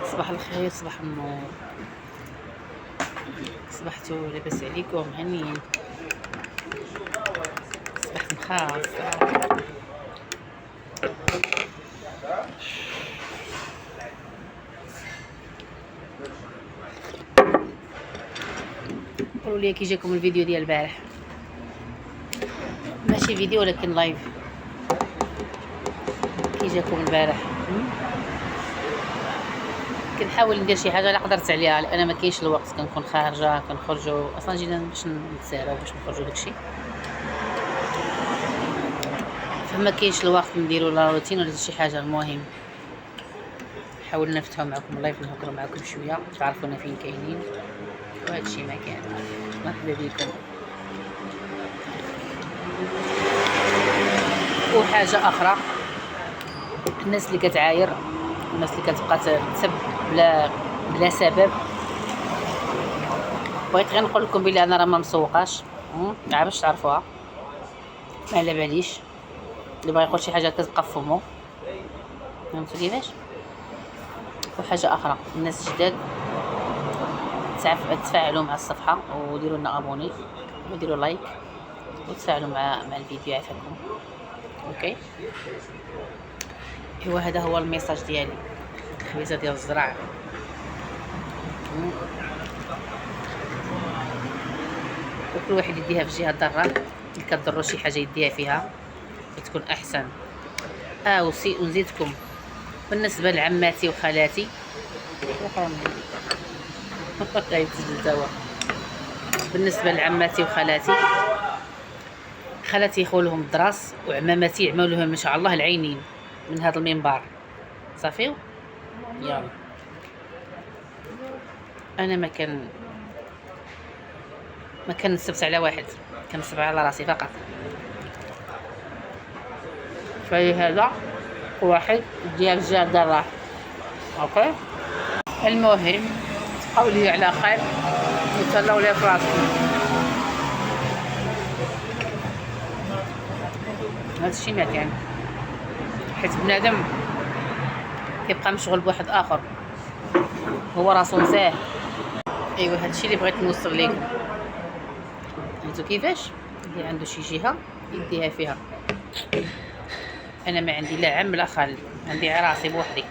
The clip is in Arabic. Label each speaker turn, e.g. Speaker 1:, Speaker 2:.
Speaker 1: صباح الخير، صباح النور، صبحتوا لاباس عليكم؟ هنيين، صبحت مخاص. قولوا لي كي جاكم الفيديو ديال البارح، ماشي فيديو ولكن لايف. كي جاكم البارح؟ كنحاول ندير شي حاجه اللي قدرت عليها، لان ما كاينش الوقت، كنكون خارجه، كنخرجوا اصلا، جينا باش نتساراو باش نخرجوا داكشي، فما كاينش الوقت نديروا لا روتين ولا شي حاجه. المهم حاولنا نفتحوا معكم لايف، نهضروا معكم شويه، تعرفونا فين كاينين، وهذا الشيء ما كان. مرحبا بكم. وحاجه اخرى، الناس اللي كتعاير، الناس اللي كتبقى تسب بلا سبب، بغيت غير نقول لكم بلي انا راه ما مسوقاش، باش تعرفوها، ما على باليش اللي بغى يقول شي حاجه كتبقى في فمو، فهمتوا كيفاش. وحاجه اخرى، الناس الجداد تفاعلوا مع الصفحه وديروا لنا ابوني وديروا لايك وتفاعلوا مع الفيديو، عافاكم. اوكي، ايوا هذا هو الميساج ديالي. الخبيزه ديال الزرع، وكل واحد يديها في جهه ضاره، اللي كضرو شي حاجه يديها فيها تكون احسن. ونزيدكم بالنسبه لعماتي وخالاتي بالنسبه لعماتي وخالاتي، خالاتي يخولهم الدراس، وعماماتي يعملوا لهم ما شاء الله العينين من هذا المنبر. صافي، يلا انا ما كنسبت على واحد، كنسب على راسي فقط. فلهذا واحد ديال الجهه دار. اوكي، المهم تبقاو لي على خير وتهلاو لي في راسكم. هذا الشيء ما كان، حيت بنادم كيبقى مشغول بواحد اخر، هو راسو نساه. ايوا هذا الشيء اللي بغيت نوصل لكم. فهمتوا كيفاش؟ اللي عنده شي جهه يديها فيها. انا ما عندي لا عم لا خال، عندي راسي بوحدي.